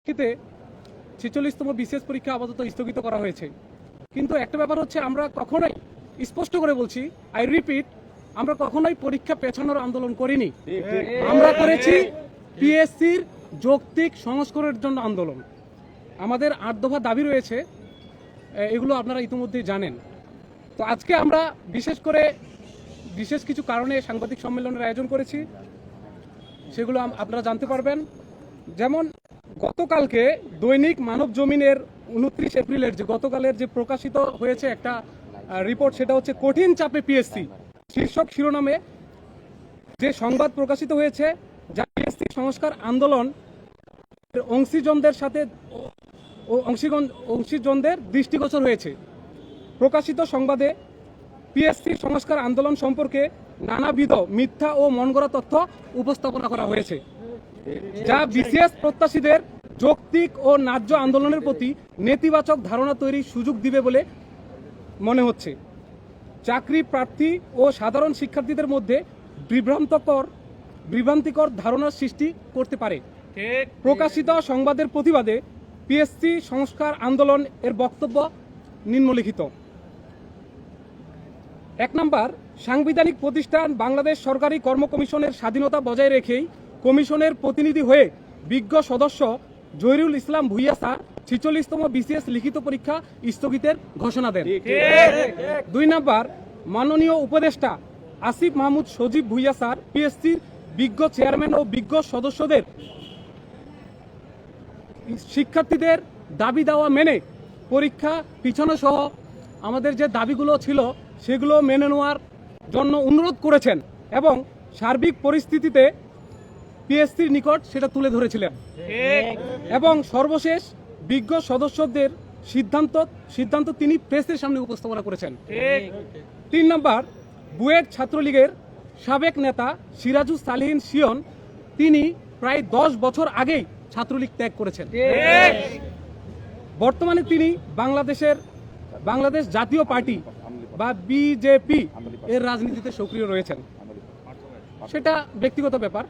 প্রেক্ষিতে ৪৬তম বিসিএস পরীক্ষা আপাতত স্থগিত করা হয়েছে। কিন্তু একটা ব্যাপার হচ্ছে, আমরা কখনোই, স্পষ্ট করে বলছি, আই রিপিট, আমরা কখনোই পরীক্ষা পেছানোর আন্দোলন করিনি। আমরা করেছি পিএসসির যৌক্তিক সংস্কারের জন্য আন্দোলন। আমাদের ৮ দফা দাবি রয়েছে, এগুলো আপনারা ইতিমধ্যেই জানেন। তো আজকে আমরা বিশেষ কিছু কারণে সাংবাদিক সম্মেলনের আয়োজন করেছি, সেগুলো আপনারা জানতে পারবেন। যেমন গতকালকে দৈনিক মানব জমিনের 29 এপ্রিলের গতকালের যে প্রকাশিত হয়েছে একটা রিপোর্ট, সেটা হচ্ছে কঠিন চাপে পিএসসি শীর্ষক শিরোনামে যে সংবাদ প্রকাশিত হয়েছে, যা পিএসসি সংস্কার আন্দোলন অংশীজনদের দৃষ্টিগোচর হয়েছে। প্রকাশিত সংবাদে পিএসসি সংস্কার আন্দোলন সম্পর্কে নানাবিধ মিথ্যা ও মনগড়া তথ্য উপস্থাপনা করা হয়েছে, যা বিসিএস প্রত্যাশীদের যৌক্তিক ও ন্যায্য আন্দোলনের প্রতি নেতিবাচক ধারণা তৈরির সুযোগ দিবে বলে মনে হচ্ছে। চাকরি প্রার্থী ও সাধারণ শিক্ষার্থীদের মধ্যে বিভ্রান্তিকর ধারণার সৃষ্টি করতে পারে। প্রকাশিত সংবাদের প্রতিবাদে পিএসসি সংস্কার আন্দোলন এর বক্তব্য নিম্নলিখিত। ১ নম্বর, সাংবিধানিক প্রতিষ্ঠান বাংলাদেশ সরকারি কর্ম কমিশনের স্বাধীনতা বজায় রেখেই কমিশনের প্রতিনিধি হয়ে বিজ্ঞ সদস্য জহিরুল ইসলাম ভূঁইয়া স্যার ৪৬তম বিসিএস লিখিত পরীক্ষা স্থগিতের ঘোষণা দেন। ২ নম্বর, মাননীয় উপদেষ্টা আসিফ মাহমুদ সজীব ভূঁইয়া স্যার পিএসসির বিজ্ঞ চেয়ারম্যান ও বিজ্ঞ সদস্যদের শিক্ষার্থীদের দাবি দেওয়া মেনে পরীক্ষা পিছানো সহ আমাদের যে দাবিগুলো ছিল সেগুলো মেনে নেওয়ার জন্য অনুরোধ করেছেন এবং সার্বিক পরিস্থিতিতে পিএসসির নিকট সেটা তুলে ধরেছিলেন। এবং সর্বশেষ বিজ্ঞ সদস্যদের সিদ্ধান্ত তিনি প্রেসের সামনে উপস্থাপনা করেছেন। ৩ নম্বর, বুয়েট ছাত্রলীগের সাবেক নেতা সিরাজুস সালিহিন সিয়ন, তিনি প্রায় ১০ বছর আগেই ছাত্রলীগ ত্যাগ করেছেন। বর্তমানে তিনি বাংলাদেশ জাতীয় পার্টি বা বিজেপি এর রাজনীতিতে সক্রিয় রয়েছেন, সেটা ব্যক্তিগত ব্যাপার।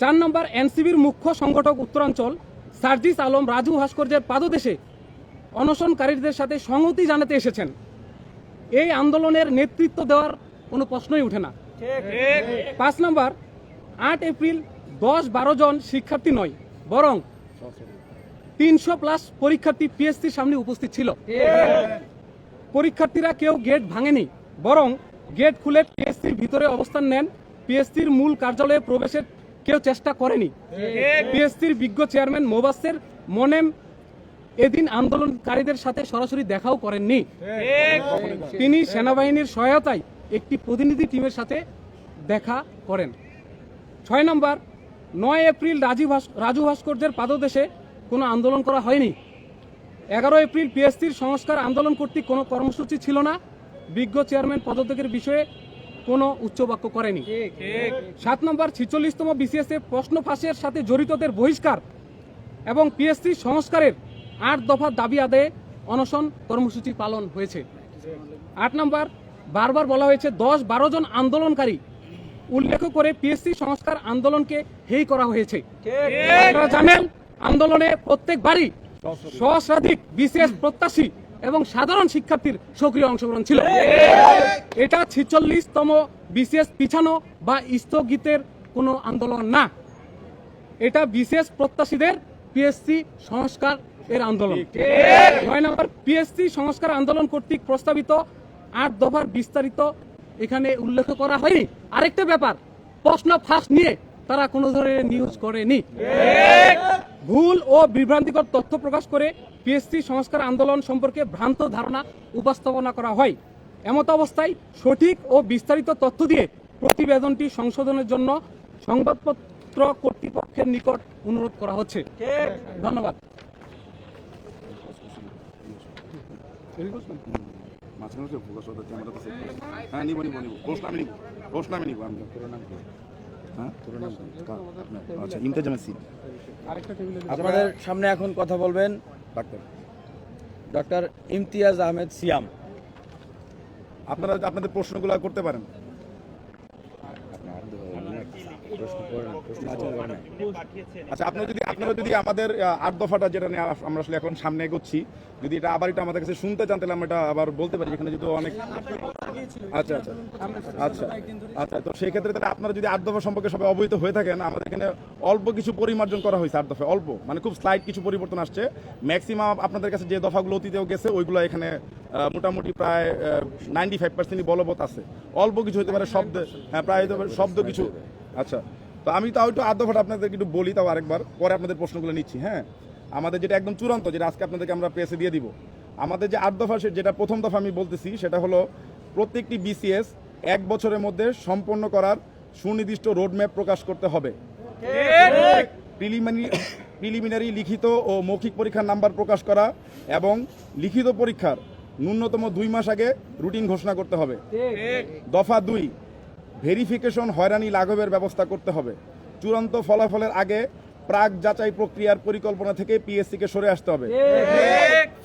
৪ নম্বর, এনসিবির মুখ্য সংগঠক উত্তরাঞ্চল সার্জিস আলম রাজু ভাস্কর্যের পাদদেশে অনশনকারীদের সাথে সংহতি জানাতে এসেছেন। এই আন্দোলনের নেতৃত্ব দেওয়ার কোনো প্রশ্নই ওঠে না। ৫ নম্বর, ৮ এপ্রিল ১০-১২ জন শিক্ষার্থী নয়, বরং ৩০০+ পরীক্ষার্থী পিএসসির সামনে উপস্থিত ছিল। পরীক্ষার্থীরা কেউ গেট ভাঙেনি, বরং গেট খুলে পিএসসির ভিতরে অবস্থান নেন। পিএসসির মূল কার্যালয়ে প্রবেশের কেউ চেষ্টা করেনি। পিএসসির বিজ্ঞ চেয়ারম্যান মোবাসের মনেম এদিন আন্দোলনকারীদের সাথে সরাসরি দেখাও করেননি। তিনি সেনাবাহিনীর সহায়তায় একটি প্রতিনিধি টিমের সাথে দেখা করেন। ৬ নম্বর, ৯ এপ্রিল রাজু ভাস্কর্যের পাদদেশে কোনো আন্দোলন করা হয়নি। ১১ এপ্রিল পিএসসির সংস্কার আন্দোলন কর্তৃক কোনো কর্মসূচি ছিল না। বিজ্ঞ চেয়ারম্যান পদত্যাগের বিষয়ে কোনো উচ্চবাক্য করেনি। ৭ নম্বর, ৪৬তম বিসিএসে প্রশ্ন ফাঁসের সাথে জড়িতদের বহিষ্কার এবং পিএসসি সংস্কারের ৮ দফা দাবি আদায়ে অনশন কর্মসূচি পালন হয়েছে। ৮ নম্বর, বারবার বলা হয়েছে ১০-১২ জন আন্দোলনকারী উল্লেখ করে পিএসসি সংস্কার আন্দোলনকে হেয় করা হয়েছে। আপনারা জানেন, আন্দোলনে প্রত্যেকবারই সহস্রাধিক বিসিএস প্রত্যাশী এবং সাধারণ শিক্ষার্থীর সক্রিয় অংশগ্রহণ ছিল। এটা ৪৬তম বিসিএস পিছানো বা স্থগিতের কোনো আন্দোলন না, এটা বিসিএস প্রত্যাশীদের পিএসসি সংস্কার এর আন্দোলন। ৯ নম্বর, পিএসসি সংস্কার আন্দোলন কর্তৃক প্রস্তাবিত ৮ দফার বিস্তারিত এখানে উল্লেখ করা হয়নি। আরেকটা ব্যাপার, প্রশ্ন ফাঁস নিয়ে তারা কোনো ধরনের নিউজ করেনি। ভুল ও বিভ্রান্তিকর তথ্য প্রকাশ করে পিএসসি সংস্কার আন্দোলন সম্পর্কে ভ্রান্ত ধারণা উপস্থাপনা করা হয়। এমত অবস্থায় সঠিক ও বিস্তারিত তথ্য দিয়ে প্রতিবেদনটি সংশোধনের জন্য সংবাদপত্র কর্তৃপক্ষের নিকট অনুরোধ করা হচ্ছে। ধন্যবাদ। আপনাদের সামনে এখন কথা বলবেন ডক্টর ইমতিয়াজ আহমেদ সিয়াম। আপনারা আপনাদের প্রশ্নগুলো করতে পারেন। আচ্ছা, আপনারা যদি আমাদের 8 দফাটা যেটা নিয়ে আমরা আসলে এখন সামনে এগোচ্ছি, যদি এটা আবার একটু আমাদের কাছে শুনতে চান তাহলে আমরা এটা আবার বলতে পারি, এখানে যদি অনেক আচ্ছা আচ্ছা আচ্ছা আচ্ছা তো সেই ক্ষেত্রে তাহলে আপনারা যদি 8 দফা সম্পর্কে সবাই অবহিত হয়ে থাকেন, আমাদের এখানে অল্প কিছু পরিমার্জন করা হয়েছে 8 দফায়, অল্প মানে খুব স্লাইড কিছু পরিবর্তন আসছে। ম্যাক্সিমাম আপনাদের কাছে যে দফাগুলো অতীতেও গেছে ওইগুলো এখানে মোটামুটি প্রায় 95% বলবৎ আছে। অল্প কিছু হতে পারে শব্দ, হ্যাঁ প্রায় হতে পারে শব্দ কিছু। আচ্ছা, তো আমি তাও একটু 8 দফাটা আপনাদেরকে একটু বলি, তাও আরেকবার পরে আপনাদের প্রশ্নগুলো নিচ্ছি। হ্যাঁ, আমাদের যেটা একদম চূড়ান্ত, যেটা আজকে আপনাদেরকে আমরা প্রেসে দিয়ে দিব, আমাদের যে 8 দফা, যেটা প্রথম দফা আমি বলতেছি সেটা হলো প্রত্যেকটি বিসিএস 1 বছরের মধ্যে সম্পন্ন করার সুনির্দিষ্ট রোডম্যাপ প্রকাশ করতে হবে। প্রিলিমিনারি লিখিত ও মৌখিক পরীক্ষার নাম্বার প্রকাশ করা এবং লিখিত পরীক্ষার ন্যূনতম 2 মাস আগে রুটিন ঘোষণা করতে হবে। দফা 2, ভেরিফিকেশন হয়রানি লাঘবের ব্যবস্থা করতে হবে। চূড়ান্ত ফলাফলের আগে প্রাক যাচাই প্রক্রিয়ার পরিকল্পনা থেকে পিএসসিকে সরে আসতে হবে।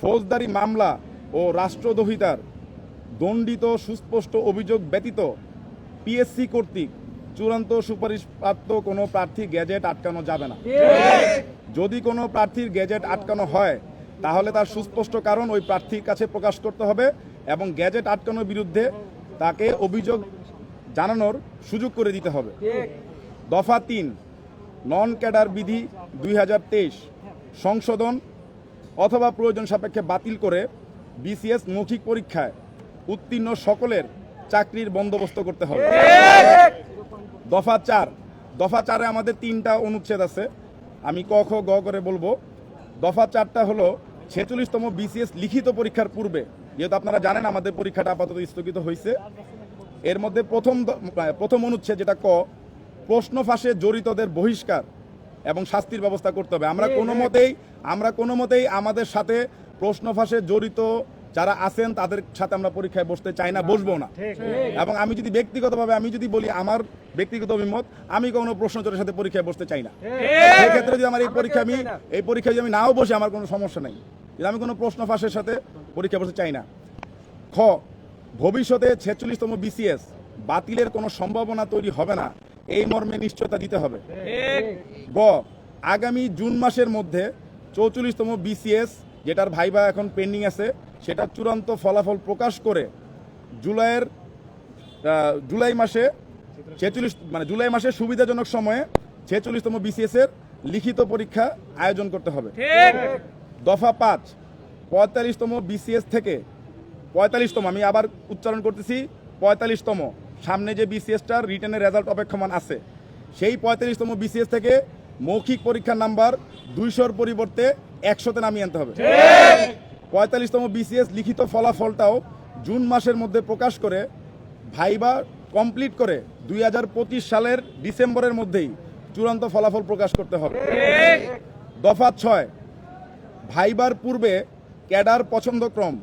ফৌজদারি মামলা ও রাষ্ট্রদ্রোহিতার দণ্ডিত সুস্পষ্ট অভিযোগ ব্যতীত পিএসসি কর্তৃক চূড়ান্ত সুপারিশপ্রাপ্ত কোনো প্রার্থী গ্যাজেট আটকানো যাবে না। যদি কোনো প্রার্থীর গ্যাজেট আটকানো হয় তাহলে তার সুস্পষ্ট কারণ ওই প্রার্থীর কাছে প্রকাশ করতে হবে এবং গ্যাজেট আটকানোর বিরুদ্ধে তাকে অভিযোগ জানানোর সুযোগ করে দিতে হবে। দফা 3, নন ক্যাডার বিধি 2023 সংশোধন অথবা প্রয়োজন সাপেক্ষে বাতিল করে বিসিএস মৌখিক পরীক্ষায় উত্তীর্ণ সকলের চাকরির বন্দোবস্ত করতে হবে। দফা 4, দফা 4-এ আমাদের 3টা অনুচ্ছেদ আছে, আমি ক খ গ করে বলবো। দফা 4টা হলো 46তম বিসিএস লিখিত পরীক্ষার পূর্বে, যেহেতু আপনারা জানেন আমাদের পরীক্ষাটা আপাতত স্থগিত হয়েছে, এর মধ্যে প্রথম অনুচ্ছেদ যেটা ক, প্রশ্ন ফাঁসে জড়িতদের বহিষ্কার এবং শাস্তির ব্যবস্থা করতে হবে। আমরা কোনো মতেই আমাদের সাথে প্রশ্ন ফাঁসে জড়িত যারা আছেন তাদের সাথে আমরা পরীক্ষায় বসতে চাই না, বসবো না। এবং আমি যদি ব্যক্তিগতভাবে বলি আমার ব্যক্তিগত অভিমত, আমি কোনো প্রশ্নচরের সাথে পরীক্ষায় বসতে চাই না। সেক্ষেত্রে যদি আমার এই পরীক্ষায় যদি আমি নাও বসে আমার কোনো সমস্যা নেই, আমি কোনো প্রশ্ন ফাঁসের সাথে পরীক্ষা বসতে চাই না। খ, ভবিষ্যতে 46তম বিসিএস বাতিলের কোনো সম্ভাবনা তৈরি হবে না এই মর্মে নিশ্চয়তা দিতে হবে। গ, আগামী জুন মাসের মধ্যে 44তম বিসিএস যেটার ভাইবা এখন পেন্ডিং আছে সেটা চূড়ান্ত ফলাফল প্রকাশ করে জুলাই মাসে সুবিধাজনক সময়ে 46তম বিসিএস এর লিখিত পরীক্ষা আয়োজন করতে হবে। দফা 5, 45তম বিসিএস থেকে 45তম, আমি আবার উচ্চারণ করতেছি 45তম, সামনে যে বিসিএসটার রিটেনের রেজাল্ট অপেক্ষমান আছে সেই 45তম বিসিএস থেকে মৌখিক পরীক্ষার নাম্বার 200-র পরিবর্তে 100-তে নামিয়ে আনতে হবে। 45তম বিসিএস লিখিত ফলাফলটাও জুন মাসের মধ্যে প্রকাশ করে ভাইবা কমপ্লিট করে 2025 সালের ডিসেম্বরের মধ্যেই চূড়ান্ত ফলাফল প্রকাশ করতে হবে। দফা 6, ভাইবার পূর্বে ক্যাডার পছন্দক্রম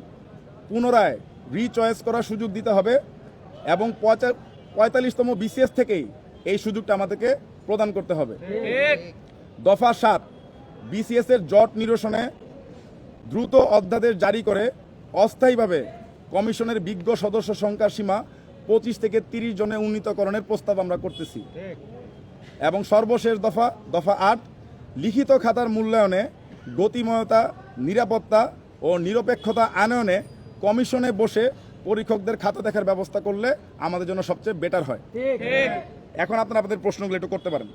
পুনরায় রিচয়েস করার সুযোগ দিতে হবে এবং 45তম বিসিএস থেকেই এই সুযোগটা আমাদেরকে প্রদান করতে হবে। দফা 7, বিসিএস এর জট নিরসনে দ্রুত অধ্যাদেশ জারি করে অস্থায়ীভাবে কমিশনের বিজ্ঞ সদস্য সংখ্যার সীমা 25 থেকে 30 জনে উন্নীতকরণের প্রস্তাব আমরা করতেছি। এবং সর্বশেষ দফা 8, লিখিত খাতার মূল্যায়নে গতিময়তা, নিরাপত্তা ও নিরপেক্ষতা আনয়নে কমিশনে বসে পরীক্ষকদের খাতা দেখার ব্যবস্থা করলে আমাদের জন্য সবচেয়ে বেটার হয়। এখন আপনারা আপনাদের প্রশ্নগুলো একটু করতে পারেন।